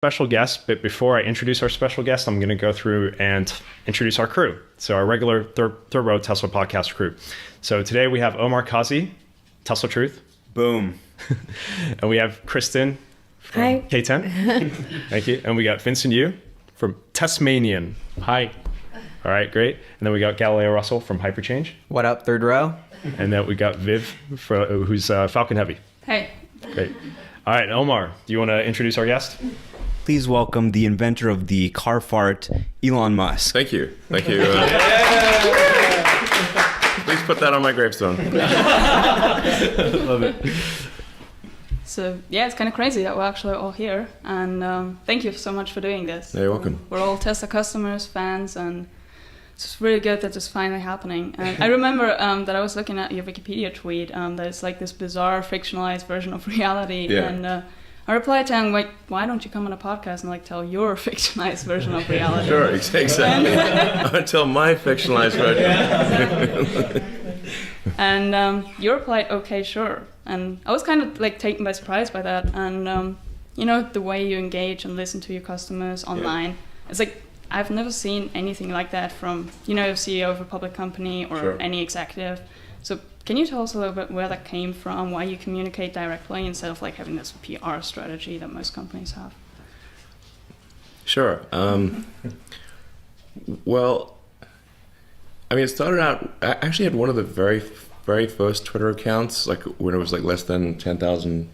special guest, but before I introduce our special guest, I'm going to go through and introduce our crew. So our regular Third Row Tesla podcast crew. So today we have Omar Kazi, Tesla Truth. Boom. And we have Kristen from Hi. K10. Thank you. And we got Vincent Yu from Tasmanian. Hi. All right, great. And then we got Galileo Russell from Hyperchange. What up, Third Row? And then we got Viv, who's Falcon Heavy. Hey. Great. All right, Omar, do you want to introduce our guest? Please welcome the inventor of the car fart, Elon Musk. Thank you. Thank you. Please put that on my gravestone. Love it. So yeah, it's kind of crazy that we're actually all here, and thank you so much for doing this. You're welcome. We're all Tesla customers, fans, and it's really good that it's finally happening. And I remember that I was looking at your Wikipedia tweet that it's like this bizarre fictionalized version of reality, Yeah. and I replied to him like, why don't you come on a podcast and like tell your fictionalized version of reality? Sure, exactly. Until my fictionalized version. And you replied, okay, sure. And I was kind of like taken by surprise by that. And you know, the way you engage and listen to your customers online, it's like, I've never seen anything like that from, you know, a CEO of a public company or Sure. any executive. So can you tell us a little bit where that came from, why you communicate directly instead of like having this PR strategy that most companies have? Sure. Well, I mean, it started out, I actually had one of the very first Twitter accounts, like when it was like less than 10,000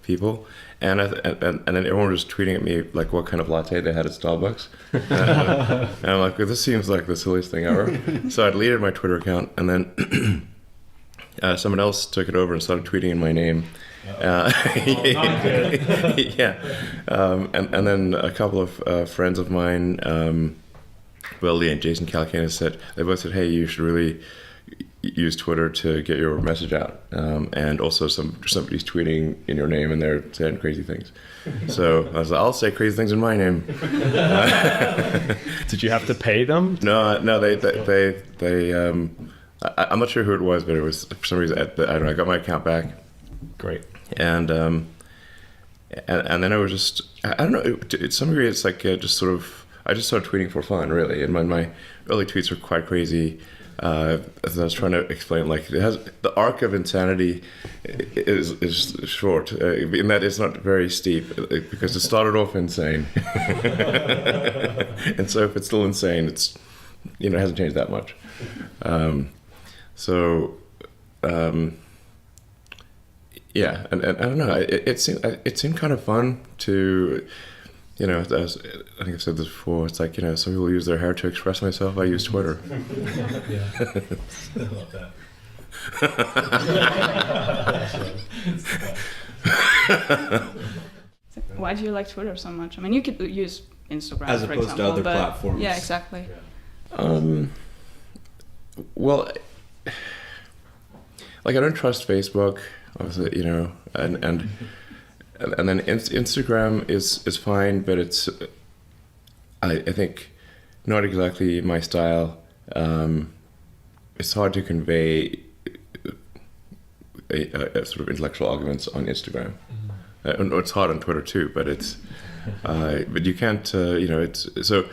people. And then everyone was tweeting at me like what kind of latte they had at Starbucks. And I'm like, well, this seems like the silliest thing ever. So I deleted my Twitter account, and then someone else took it over and started tweeting in my name. Yeah. And then a couple of friends of mine, Will Lee and Jason Calacanis, they both said, hey, you should really use Twitter to get your message out. And also somebody's tweeting in your name and they're saying crazy things. So I was like, I'll say crazy things in my name. Did you have to pay them? No, they I'm not sure who it was, but it was for some reason, I don't know, I got my account back. Great. And then I was just, I don't know, to some degree it's like just sort of, I just started tweeting for fun, really. And my early tweets were quite crazy. As I was trying to explain, like it has the arc of insanity is short, in that it's not very steep because it started off insane, and so if it's still insane, it's it hasn't changed that much. Yeah, and I don't know. It seemed kind of fun to. I think I've said this before. It's like, some people use their hair to express myself. I use Twitter. Yeah. I love that. Why do you like Twitter so much? I mean, you could use Instagram, As for opposed to example, other but platforms. Yeah, exactly. Well, like I don't trust Facebook, obviously, and then Instagram is fine, but it's I think not exactly my style. It's hard to convey a sort of intellectual arguments on Instagram. It's hard on Twitter too, but it's but you can't. It's so.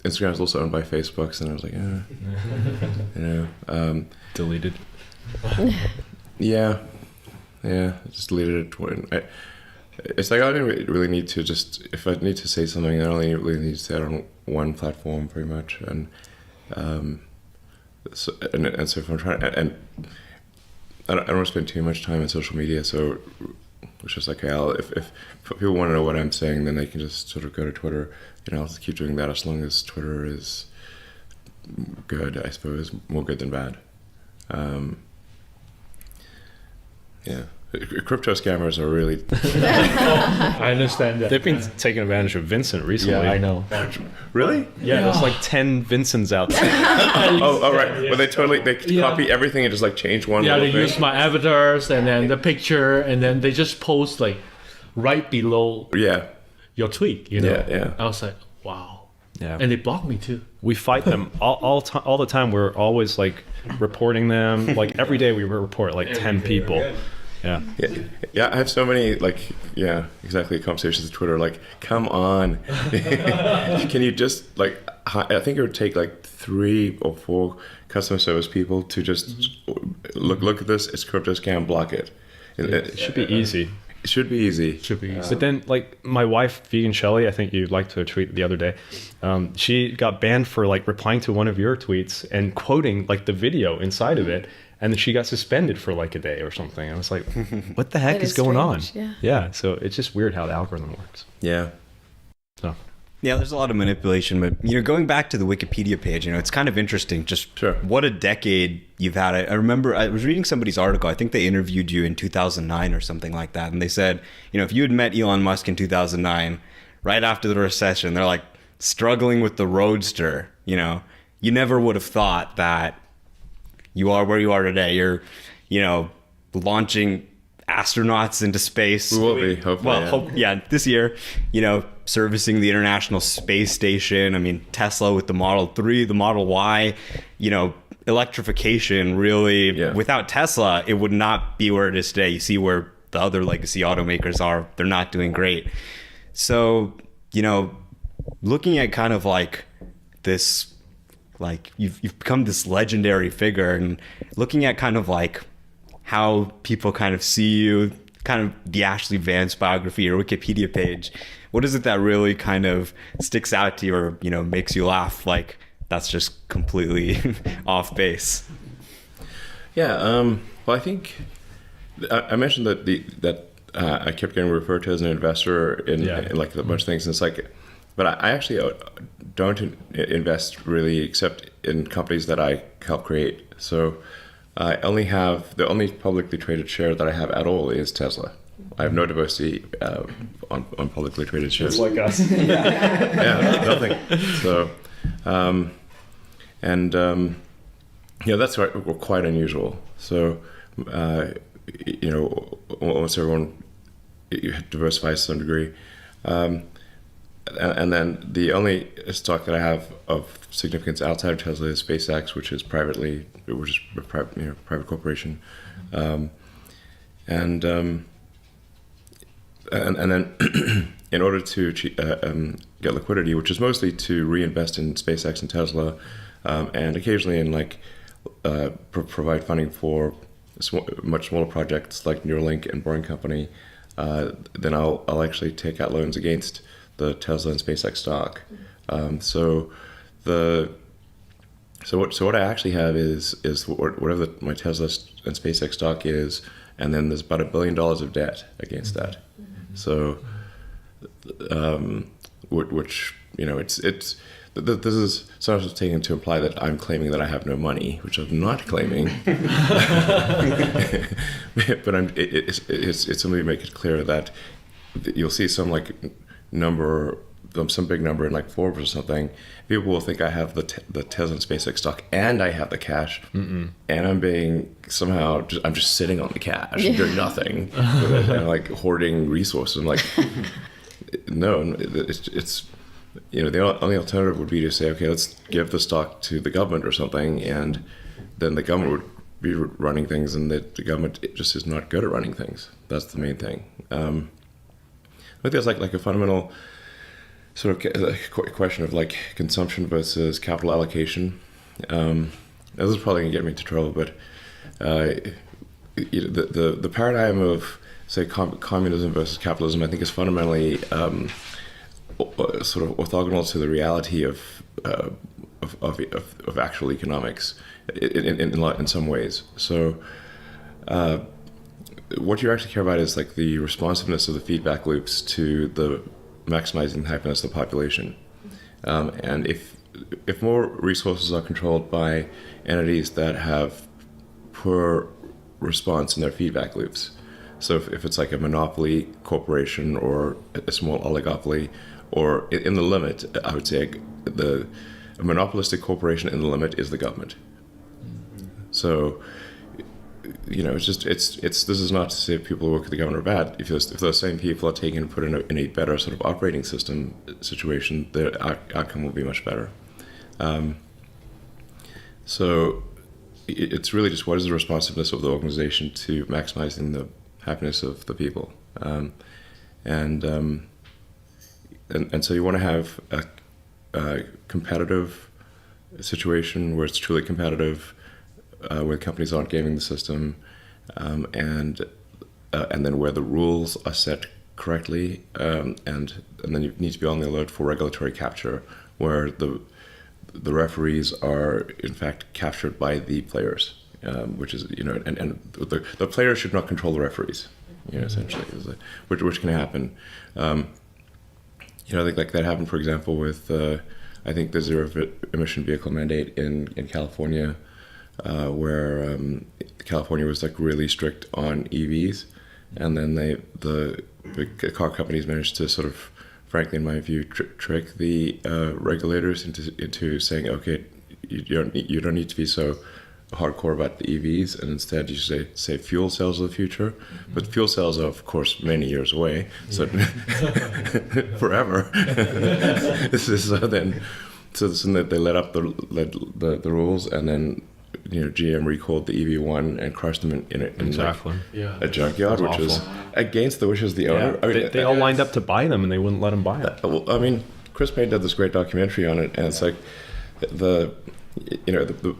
Instagram is also owned by Facebook, and I was like, Deleted. Yeah, I just deleted it. It's like I don't really need to just, if I need to say something, I only really need to say it on one platform pretty much. And so if I'm trying, and I don't want to spend too much time on social media, so it's just like, if people want to know what I'm saying, then they can just sort of go to Twitter. I'll just keep doing that as long as Twitter is good, I suppose, more good than bad. Yeah. Crypto scammers are really... I understand that. They've been taking advantage of Vincent recently. Yeah, I know. Really? Yeah, there's like 10 Vincents out there. Oh, right. Well, they copy everything and just like change one Yeah, little they thing. use my avatars and then the picture, and then they just post like right below Yeah. your tweet. Yeah. I was like, wow. Yeah. And they blocked me too. We fight them all the time. We're always like reporting them. Like every day we report like 10 people. Yeah. Yeah, I have so many exactly conversations with Twitter. Like, come on, can you just I think it would take like 3 or 4 customer service people to just look at this. It's crypto scam, block it. It should be easy. It should be easy. Should be easy. But then, like, my wife, Vegan Shelly, I think you liked to tweet the other day. She got banned for like replying to one of your tweets and quoting like the video inside of it, and then she got suspended for like a day or something. I was like, what the heck That is is going strange, on? yeah. So it's just weird how the algorithm works. Yeah. So Yeah, there's a lot of manipulation, but going back to the Wikipedia page, it's kind of interesting. Just Sure. What a decade you've had. I remember I was reading somebody's article. I think they interviewed you in 2009 or something like that, and they said, if you had met Elon Musk in 2009, right after the recession, they're like struggling with the Roadster. You never would have thought that you are where you are today. You're, launching astronauts into space. We will be, hopefully. Well, this year, servicing the International Space Station. I mean, Tesla with the Model 3, the Model Y, electrification really, without Tesla, it would not be where it is today. You see where the other legacy automakers are, they're not doing great. So, looking at kind of like this, like you've become this legendary figure, and looking at kind of like how people kind of see you, kind of the Ashley Vance biography or Wikipedia page, what is it that really kind of sticks out to you or, makes you laugh? Like, that's just completely off base. Yeah. Well, I think I mentioned that I kept getting referred to as an investor in like a bunch of things. And it's like, but I actually don't invest really except in companies that I help create. So I only have, the only publicly traded share that I have at all is Tesla. I have no diversity on publicly traded shares. it's like us. Yeah, nothing. So, that's quite unusual. So, almost everyone diversifies to some degree. And then the only stock that I have of significance outside of Tesla is SpaceX, which is a private corporation. And then in order to get liquidity, which is mostly to reinvest in SpaceX and Tesla, and occasionally in provide funding for much smaller projects like Neuralink and Boring Company, then I'll actually take out loans against the Tesla and SpaceX stock. So what I actually have is whatever my Tesla and SpaceX stock is, and then there's about $1 billion of debt against that. So, which it's this is sometimes taken to imply that I'm claiming that I have no money, which I'm not claiming. But it's something to make it clear that you'll see some number, some big number in Forbes or something. People will think I have the Tesla and SpaceX stock and I have the cash, and I'm being somehow I'm just sitting on the cash and doing nothing with it, and hoarding resources. I'm like, no, it's the only alternative would be to say, okay, let's give the stock to the government or something, and then the government would be running things, and the government just is not good at running things. That's the main thing. I think there's a fundamental sort of question of consumption versus capital allocation. This is probably gonna get me into trouble, but the paradigm of say communism versus capitalism, I think, is fundamentally sort of orthogonal to the reality of actual economics in some ways. So what you actually care about is the responsiveness of the feedback loops to the maximizing the happiness of the population. And if more resources are controlled by entities that have poor response in their feedback loops, so if it's a monopoly corporation or a small oligopoly, or in the limit, I would say a monopolistic corporation in the limit is the government. So, this is not to say people who work at the government are bad. If those same people are taken and put in a better sort of operating system situation, the outcome will be much better. So it's really just what is the responsiveness of the organization to maximizing the happiness of the people. And so you want to have a competitive situation where it's truly competitive, where companies aren't gaming the system, and then where the rules are set correctly, and then you need to be on the alert for regulatory capture, where the referees are in fact captured by the players, which is, you know, and the players should not control the referees, you know, essentially, which can happen. You know, I think like that happened, for example, with I think the zero emission vehicle mandate in California, where California was like really strict on EVs, and then the car companies managed to sort of, frankly, in my view, trick the regulators into saying, okay, you don't need to be so hardcore about the EVs, and instead you say fuel cells of the future. But fuel cells are, of course, many years away, so forever. So they let up the rules, and then, you know, GM recalled the EV1 and crushed them in Exactly. a junkyard, That's which was awful. against the wishes of the Yeah. owner. I mean, They all lined up to buy them, and they wouldn't let them buy them. well, I mean, Chris Payne did this great documentary on it, and it's like the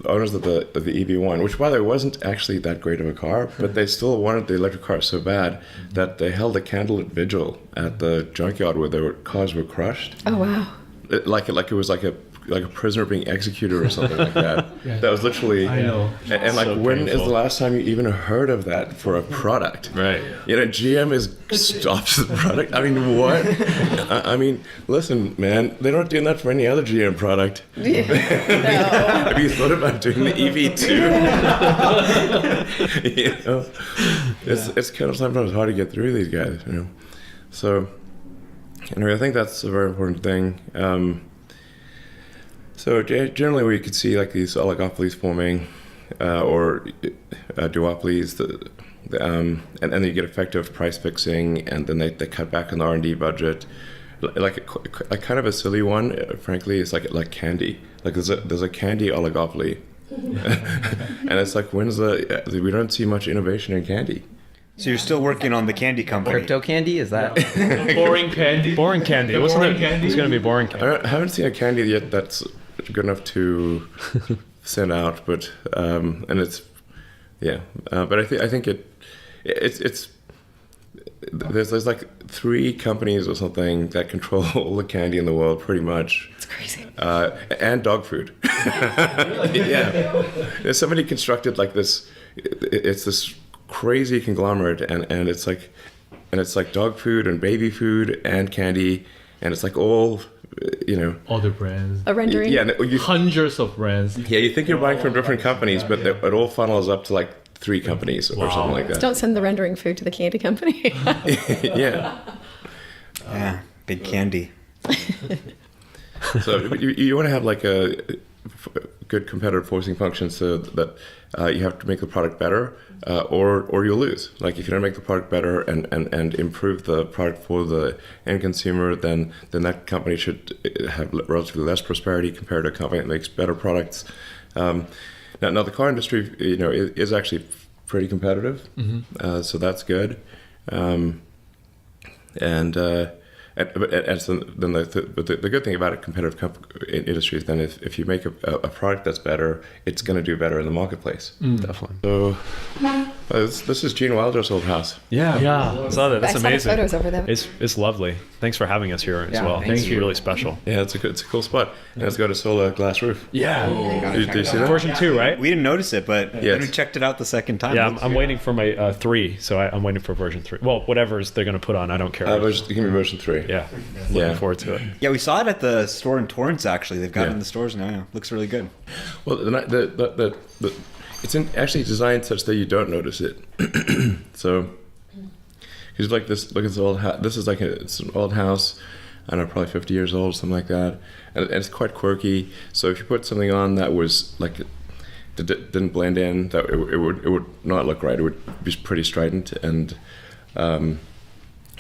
owners of the EV1, which by the way wasn't actually that great of a car, but they still wanted the electric car so bad that they held a candlelit vigil at the junkyard where their cars were crushed. Oh wow. Like it was like a prisoner being executed or something like that. That was literally. I know. And like, So when is painful. the last time you even heard of that for a product? Right. You know, GM stops the product. I mean, what? I mean, listen, man, they're not doing that for any other GM product. No. Have you thought about doing the EV2? You know, it's kind of sometimes hard to get through these guys. You know, so anyway, I think that's a very important thing. So generally, we could see like these oligopolies forming, or duopolies, and then you get effective price fixing, and then they cut back on the R&D budget. Like kind of a silly one, frankly, is like candy. Like there's a candy oligopoly, and it's like, we don't see much innovation in candy. So you're still working on the candy company. Crypto candy, is that? Boring candy. Boring candy. The Wasn't boring it? candy? It's going to be boring candy. I haven't seen a candy yet that's good enough to send out, but and it's but I think it's there's like 3 companies or something that control all the candy in the world, pretty much. It's crazy. And dog food. Yeah, there's somebody constructed like this. It's this crazy conglomerate, and it's like dog food and baby food and candy, and it's like all, you know, Other brands. A rendering. yeah. You, Hundreds of brands. yeah, you think you're buying from different companies, but it all funnels up to like 3 companies or something like that. Don't send the rendering food to the candy company. Yeah. Yeah, big candy. So you want to have like a good competitive forcing function, so that you have to make the product better, or you'll lose. Like if you don't make the product better and improve the product for the end consumer, then that company should have relatively less prosperity compared to a company that makes better products. Now the car industry, you know, is actually pretty competitive, so that's good. And so then the good thing about a competitive industry is then if you make a product that's better, it's going to do better in the marketplace. Definitely. So this is Gene Wilder's old house. Yeah. Yeah. I saw that. That's I saw the amazing. photos over there. It's lovely. Thanks for having us here as Yeah, well. thank It's you. really special. Yeah, it's a cool spot, and it's got a solar glass roof. Yeah. Do you see that? Version 2, right? We didn't notice it, but Yes. when we checked it out the second time. Yeah, I'm waiting for my 3, so I'm waiting for version 3. Well, whatever they're going to put on, I don't care. Give me version 3. Yeah, looking Yeah. forward to it. Yeah, we saw it at the store in Torrance, actually. They've got it Yeah. in the stores now. Yeah. Looks really good. Well, it's actually designed such that you don't notice it. So, because like this, look at this old house. This is it's an old house. I don't know, probably 50 years old, something like that, and it's quite quirky. So if you put something on that was like didn't blend in, that it would not look right. It would be pretty strident, and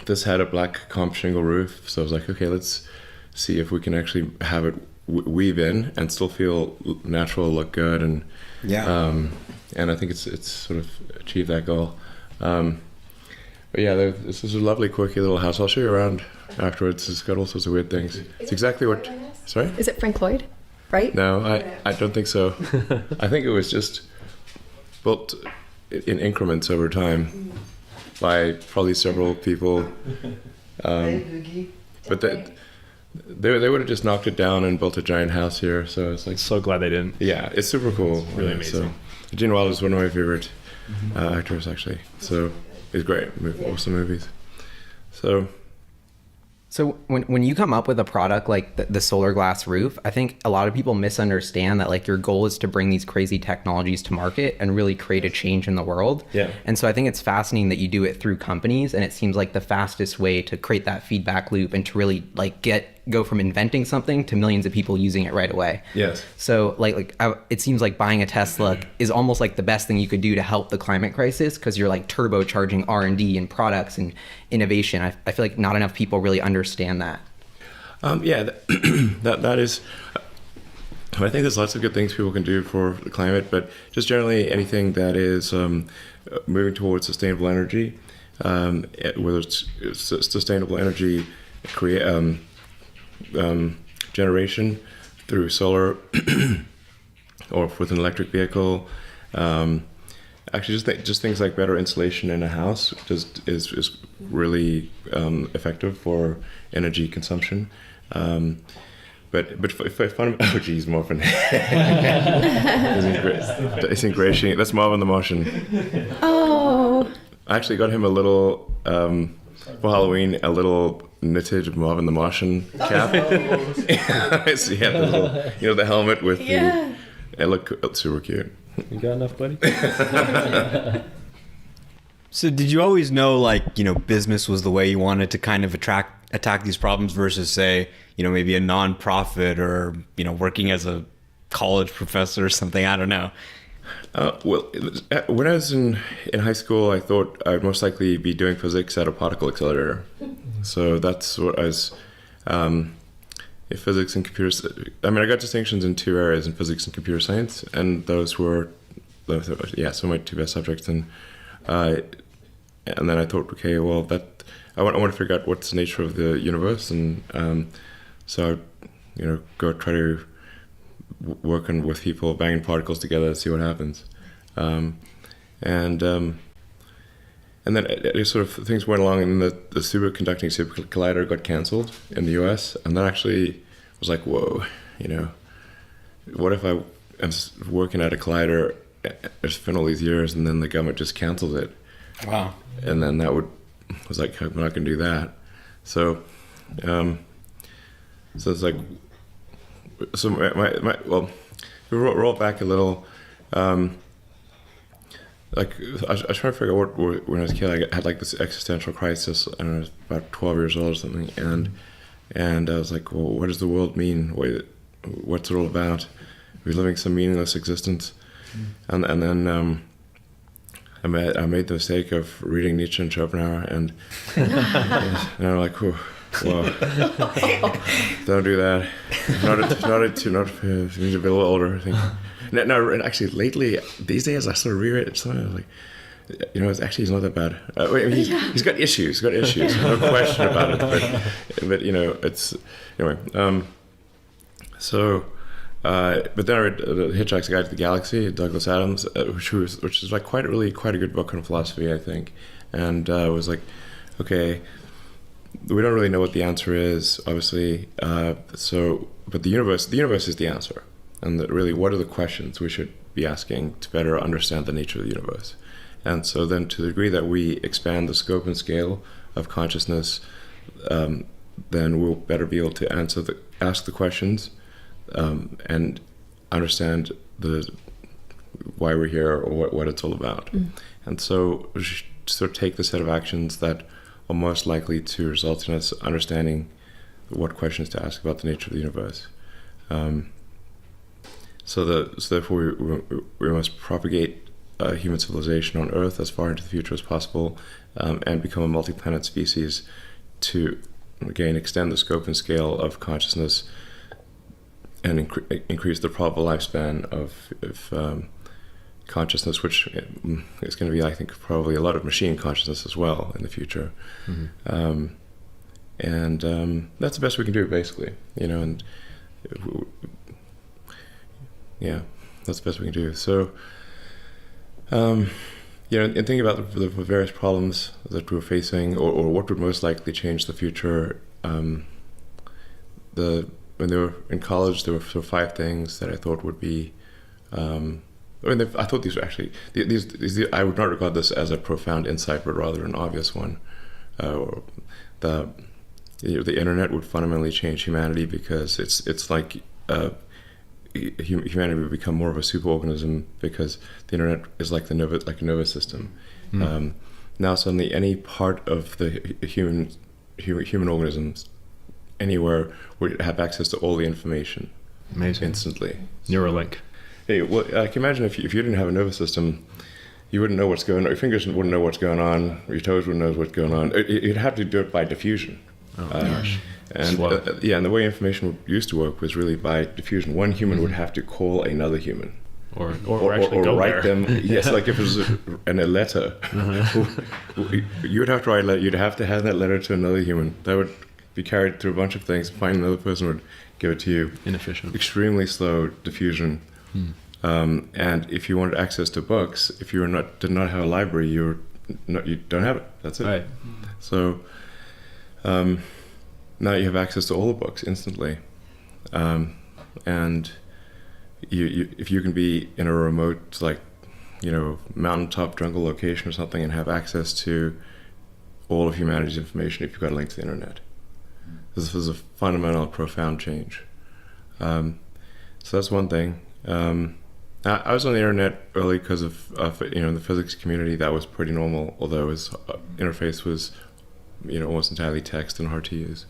this had a black comp shingle roof. So I was like, okay, let's see if we can actually have it weave in and still feel natural, look good, and Yeah. and I think it's sort of achieved that goal. But yeah, this is a lovely, quirky little house. I'll show you around afterwards. It's got all sorts of weird things. It's exactly what. Sorry? Is it Frank Lloyd? Right? No, I don't think so. I think it was just built in increments over time by probably several people. But they would have just knocked it down and built a giant house here. So it's like, So glad they didn't. yeah, it's super cool. really Yeah, amazing. So Gene Wilder is one of my favorite actors, actually. So he's great. Awesome movies. So when you come up with a product like the solar glass roof, I think a lot of people misunderstand that like your goal is to bring these crazy technologies to market and really create a change in the world. Yeah. And so I think it's fascinating that you do it through companies, and it seems like the fastest way to create that feedback loop and to really like go from inventing something to millions of people using it right away. Yes. So it seems like buying a Tesla is almost like the best thing you could do to help the climate crisis, because you're like turbocharging R&D and products and innovation. I feel like not enough people really understand that. Yeah, that is. I think there's lots of good things people can do for the climate, but just generally anything that is moving towards sustainable energy, whether it's sustainable energy generation through solar or with an electric vehicle. Actually, just things like better insulation in a house is really effective for energy consumption. But oh geez, Marvin. It's ingratiating. That's Marvin the Martian. Oh. I actually got him a little for Halloween, a little knitted Marvin the Martian cap. So he had the little, the helmet with the. It looked super cute. You got enough, buddy? So did you always know, like, business was the way you wanted to kind of attack these problems versus, say, maybe a nonprofit or, working as a college professor or something? I don't know. Well, when I was in high school, I thought I would most likely be doing physics at a particle accelerator. So that's what I was. Physics and computers. I mean, I got distinctions in two areas, in physics and computer science, and those were, some of my two best subjects. And then I thought, okay, well, I want to figure out what's the nature of the universe, and so go try to working with people, banging particles together, see what happens, and then it sort of things went along, and the superconducting super collider got canceled in the U.S. And that actually was like, whoa, what if I am working at a collider? It's been all these years, and then the government just canceled it. Wow. And then was like, I'm not going to do that. So, it's like, so well, we roll back a little. Like I was trying to figure out when I was a kid, I had like this existential crisis, and I was about 12 years old or something, and I was like, well, what does the world mean? What's it all about? We're living some meaningless existence, and then I made the mistake of reading Nietzsche and Schopenhauer, and I'm like, whoa, don't do that. Not you need to be a little older, I think. No, and actually, lately, these days, I sort of reread it. So I was like, he's not that bad. He's got issues. No question about it. But it's anyway. But then I read The Hitchhiker's Guide to the Galaxy, Douglas Adams, which is like quite a good book on philosophy, I think. And I was like, okay, we don't really know what the answer is, obviously. But the universe is the answer. And really, what are the questions we should be asking to better understand the nature of the universe? And so then, to the degree that we expand the scope and scale of consciousness, then we'll better be able to ask the questions and understand why we're here or what it's all about. And so we should sort of take the set of actions that are most likely to result in us understanding what questions to ask about the nature of the universe. So therefore, we must propagate human civilization on Earth as far into the future as possible, and become a multi-planet species to, again, extend the scope and scale of consciousness and increase the probable lifespan of consciousness, which is going to be, I think, probably a lot of machine consciousness as well in the future. And that's the best we can do, basically, and yeah, that's the best we can do. So, and thinking about the various problems that we're facing, or what would most likely change the future, when they were in college, there were sort of 5 things that I thought would be, I thought these were actually, these I would not regard this as a profound insight, but rather an obvious one. The internet would fundamentally change humanity, because it's like humanity would become more of a superorganism, because the internet is like a nervous system. Now suddenly any part of the human organisms anywhere would have access to all the information. Amazing. Instantly. Neuralink. Hey, well, I can imagine if you didn't have a nervous system, you wouldn't know what's going on. Your fingers wouldn't know what's going on. Your toes wouldn't know what's going on. You'd have to do it by diffusion. Oh gosh. And and the way information used to work was really by diffusion. One human would have to call another human, or actually go write there. them. Yes, like if it was a letter, you would have to write a letter. You'd have to hand that letter to another human. That would be carried through a bunch of things. Find another person would give it to you. Inefficient. Extremely slow diffusion. And if you wanted access to books, if you did not have a library, you don't have it. That's it. Right. So now you have access to all the books instantly, and if you can be in a remote, like, mountaintop jungle location or something, and have access to all of humanity's information if you've got a link to the internet. This is a fundamental, profound change. So that's one thing. I was on the internet early because of in the physics community. That was pretty normal, although his interface was almost entirely text and hard to use.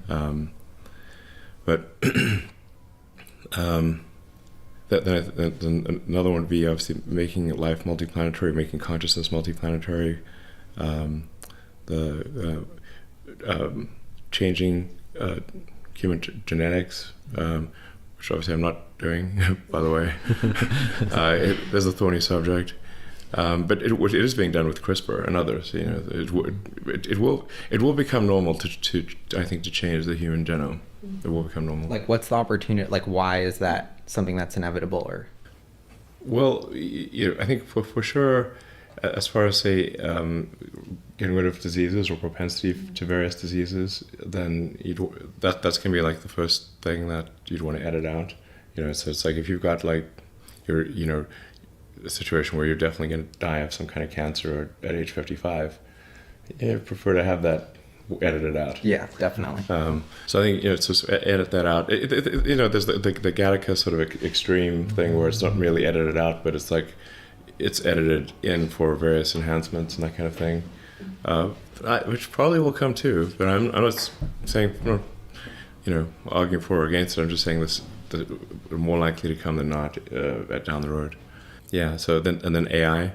But then another one would be obviously making life multiplanetary, making consciousness multiplanetary, changing human genetics, which obviously I'm not doing, by the way. There's a thorny subject. But it is being done with CRISPR and others. It will become normal to I think, to change the human genome. It will become normal. Like, what's the opportunity? Like, why is that something that's inevitable? Or, well, I think for sure, as far as say getting rid of diseases or propensity to various diseases, then that's gonna be like the first thing that you'd want to edit out. So it's like if you've got like a situation where you're definitely going to die of some kind of cancer at age 55, I prefer to have that edited out. yeah, definitely. So I think just edit that out. There's the Gattaca sort of extreme thing where it's not really edited out, but it's like it's edited in for various enhancements and that kind of thing, which probably will come too. But I'm not saying arguing for or against it. I'm just saying this more likely to come than not down the road. Yeah. So then AI,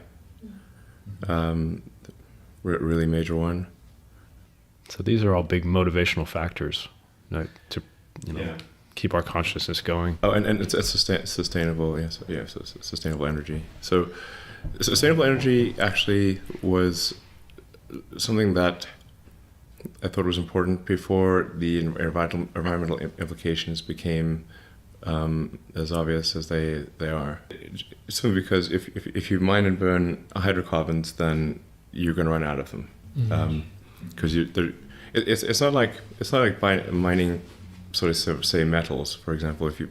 really major one. So these are all big motivational factors, to keep our consciousness going. Oh, and it's sustainable. Yes, so sustainable energy. So sustainable energy actually was something that I thought was important before the environmental implications became as obvious as they are. It's simply because if you mine and burn hydrocarbons, then you're going to run out of them. Because it's not like mining sort of say metals, for example. If you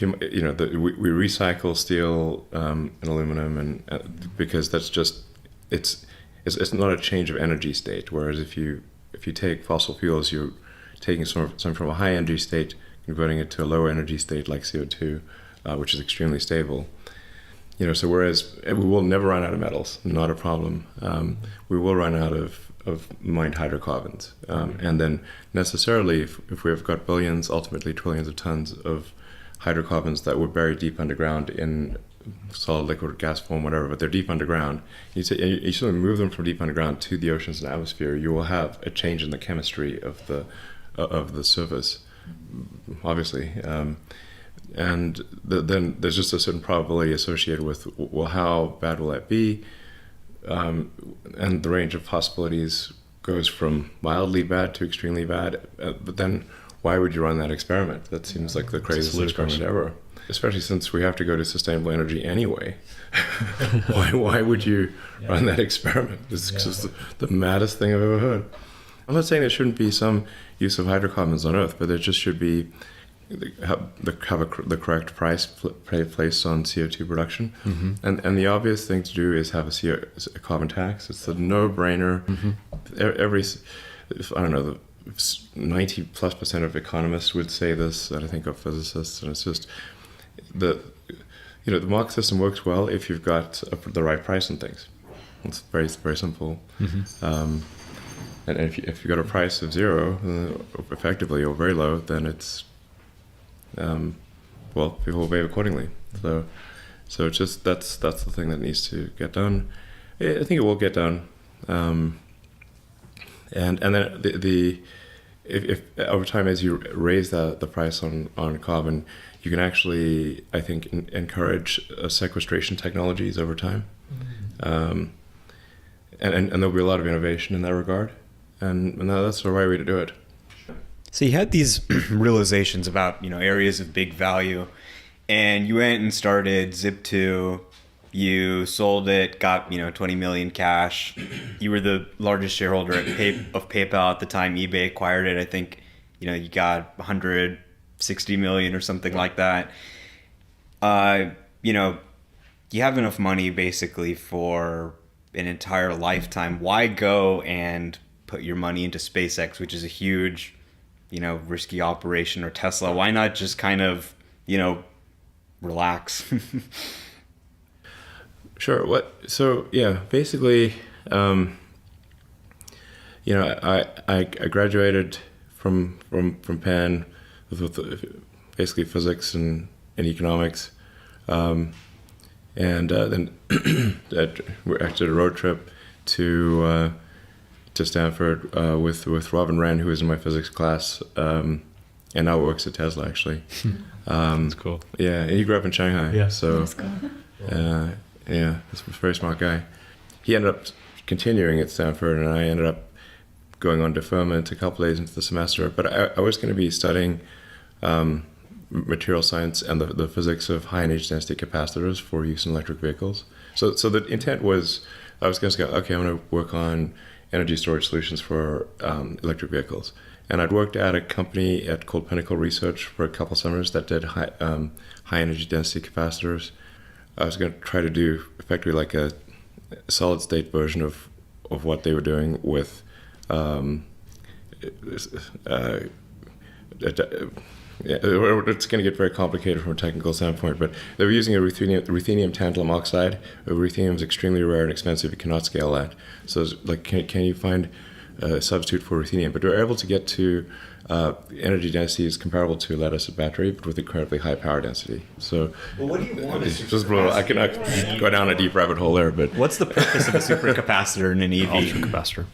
we recycle steel and aluminum, and because that's just it's not a change of energy state. Whereas if you take fossil fuels, you're taking some from a high energy state, converting it to a lower energy state like CO2, which is extremely stable. So whereas we will never run out of metals, not a problem. We will run out of mined hydrocarbons. And then necessarily, if we've got billions, ultimately trillions of tons of hydrocarbons that were buried deep underground in solid, liquid, or gas form, whatever, but they're deep underground, you sort of move them from deep underground to the oceans and atmosphere, you will have a change in the chemistry of the surface, obviously. and then there's just a certain probability associated with, well, how bad will that be? And the range of possibilities goes from mildly bad to extremely bad. But then why would you run that experiment? That seems like the craziest experiment ever, especially since we have to go to sustainable energy anyway. Why would you run that experiment? It's just the maddest thing I've ever heard. I'm not saying there shouldn't be some use of hydrocarbons on Earth, but there just should be the correct price placed on CO2 production. And the obvious thing to do is have a carbon tax. It's a no-brainer. I don't know, 90+% of economists would say this, and I think of physicists, and it's just the market system works well if you've got the right price on things. It's very, very simple. And if you've got a price of zero, effectively, or very low, then it's people will behave accordingly. So it's just that's the thing that needs to get done. I think it will get done. And then if over time, as you raise the price on carbon, you can actually, I think, encourage sequestration technologies over time. And there'll be a lot of innovation in that regard. And that's the right way to do it. So you had these realizations about, areas of big value, and you went and started Zip2. You sold it, got 20 million cash. You were the largest shareholder of PayPal at the time. eBay acquired it. I think you got 160 million or something like that. You have enough money basically for an entire lifetime. Why go and put your money into SpaceX, which is a huge, risky operation, or Tesla? Why not just kind of, relax? Sure. Basically, I graduated from Penn with basically physics and economics, and then we actually did a road trip to Stanford with Robin Wren, who was in my physics class, and now works at Tesla actually. That's cool. Yeah, and he grew up in Shanghai. Yeah. So. That's cool. Yeah, he's a very smart guy. He ended up continuing at Stanford, and I ended up going on deferment a couple days into the semester. But I was going to be studying material science and the physics of high energy density capacitors for use in electric vehicles. So the intent was, I was going to go, okay, I'm going to work on energy storage solutions for electric vehicles. And I'd worked at a company called Pinnacle Research for a couple summers that did high energy density capacitors. I was going to try to do effectively like a solid state version of what they were doing with it's going to get very complicated from a technical standpoint, but they were using a ruthenium tantalum oxide. Ruthenium is extremely rare and expensive. You cannot scale that. So it's like, can you find a substitute for ruthenium? But we were able to get to energy densities comparable to a lead-acid battery, but with incredibly high power density. So, What do you want? I cannot go down a deep rabbit hole there, but What's the purpose of a supercapacitor in an EV? Ultra capacitor.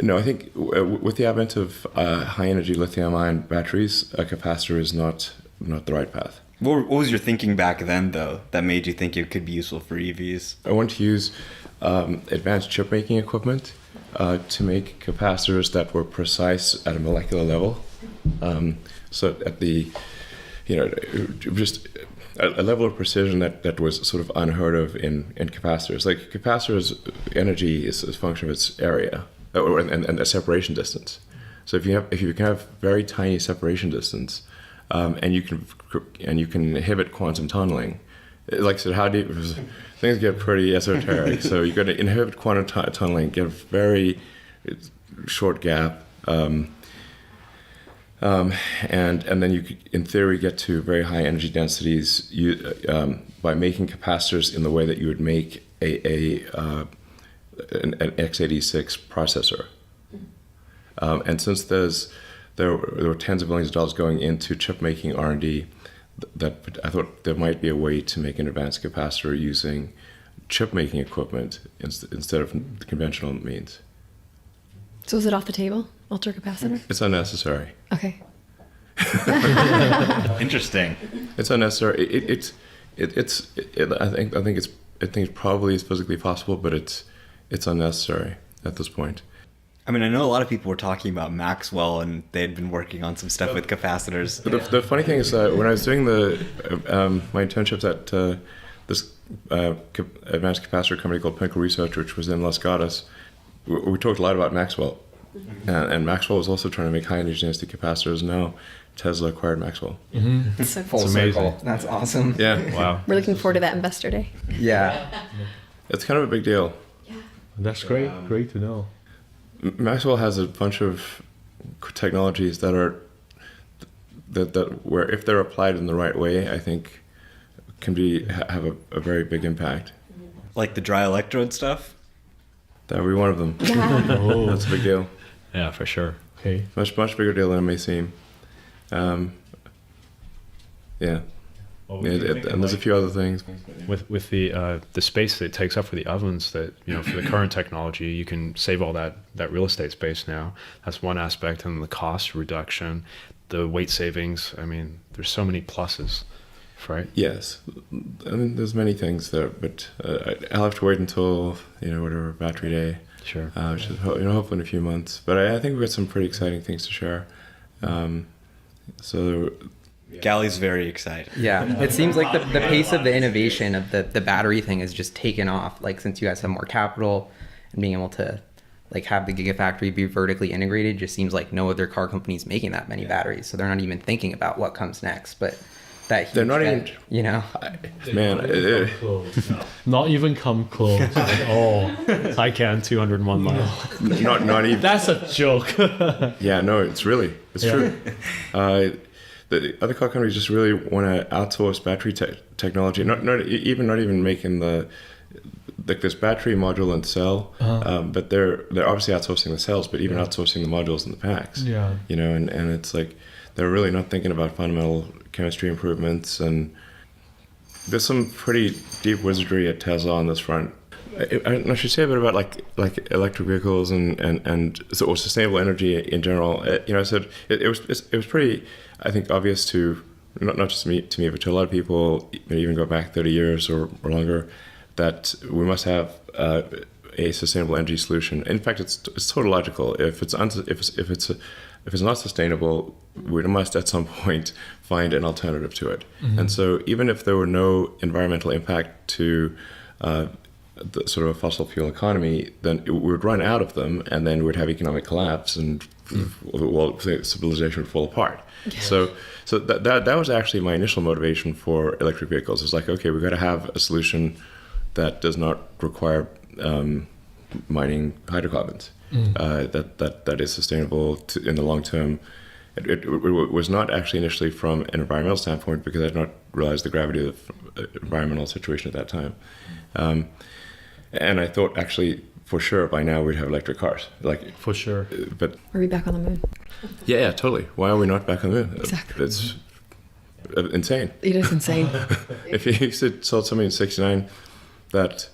no, I think with the advent of high-energy lithium-ion batteries, a capacitor is not the right path. What was your thinking back then, though, that made you think it could be useful for EVs? I want to use advanced chip-making equipment to make capacitors that were precise at a molecular level. So at the, just a level of precision that was sort of unheard of in capacitors. Like capacitors, energy is a function of its area and a separation distance. So if you can have very tiny separation distance, and you can inhibit quantum tunneling, like I said, how deep things get pretty esoteric. So you're going to inhibit quantum tunneling, get a very short gap, and then you could, in theory, get to very high energy densities by making capacitors in the way that you would make an x86 processor. And since there were tens of millions of dollars going into chip making R&D, that I thought there might be a way to make an advanced capacitor using chip making equipment instead of the conventional means. So is it off the table, ultracapacitor? It's unnecessary. Okay. Interesting. It's unnecessary. I think it's probably is physically possible, but it's unnecessary at this point. I mean, I know a lot of people were talking about Maxwell, and they had been working on some stuff with capacitors. But the funny thing is that when I was doing my internships at this advanced capacitor company called Pinnacle Research, which was in Las Gatas, we talked a lot about Maxwell. And Maxwell was also trying to make high energy density capacitors. Now Tesla acquired Maxwell. It's so Full cool. circle. That's awesome. Yeah. Wow. We're looking forward to that investor day. Yeah. It's kind of a big deal. That's great. Great to know. Maxwell has a bunch of technologies that where if they're applied in the right way, I think can have a very big impact. Like the dry electrode stuff? That would be one of them. Yeah. Oh, That's a big deal. Yeah, for sure. okay. Much bigger deal than it may seem. Yeah. And there's a few other things. With the space that it takes up for the ovens, that for the current technology, you can save all that real estate space now. That's one aspect, and the cost reduction, the weight savings. I mean, there's so many pluses, right? Yes, I mean, there's many things there, but I'll have to wait until whatever battery day, Sure. which is hopefully in a few months. But I think we've got some pretty exciting things to share. So. Gally's very excited. Yeah, it seems like the pace of the innovation of the battery thing has just taken off. Like, since you guys have more capital and being able to have the Gigafactory be vertically integrated, just seems like no other car company's making that many batteries. So they're not even thinking about what comes next. But that They're not huge even, bet, Not even come close at all. Taycan 201 miles. not even. That's a joke. Yeah, no, it's true. The other car companies just really want to outsource battery technology. Not even making this battery module and cell, but they're obviously outsourcing the cells, but even outsourcing the modules and the packs. Yeah. And it's like they're really not thinking about fundamental chemistry improvements, and there's some pretty deep wizardry at Tesla on this front. I should say a bit about like electric vehicles or sustainable energy in general. I said it was pretty, I think, obvious to not just me, but to a lot of people, even go back 30 years or longer, that we must have a sustainable energy solution. In fact, it's tautological. If it's not sustainable, we must at some point find an alternative to it. Mm-hmm. And so, even if there were no environmental impact to the sort of fossil fuel economy, then we would run out of them, and then we'd have economic collapse, and civilization would fall apart. Yeah. So that was actually my initial motivation for electric vehicles. It's like, okay, we've got to have a solution that does not require mining hydrocarbons, that is sustainable in the long term. It was not actually initially from an environmental standpoint, because I had not realized the gravity of the environmental situation at that time. And I thought, actually, for sure, by now we'd have electric cars. For sure. But Are we back on the moon? yeah, totally. Why are we not back on the moon? Exactly. It's insane. It is insane. If you told somebody in '69 that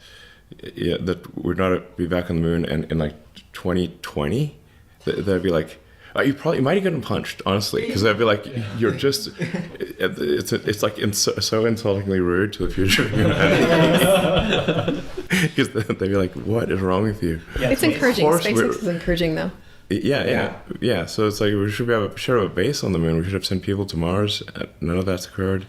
we'd not be back on the moon in like 2020, they'd be like, you might have gotten punched, honestly, because they'd be like, you're just, it's like so insultingly rude to the future of humanity. Because they'd be like, what is wrong with you? It's encouraging. SpaceX is encouraging, though. Yeah. So it's like we should have a base on the moon. We should have sent people to Mars. None of that's occurred.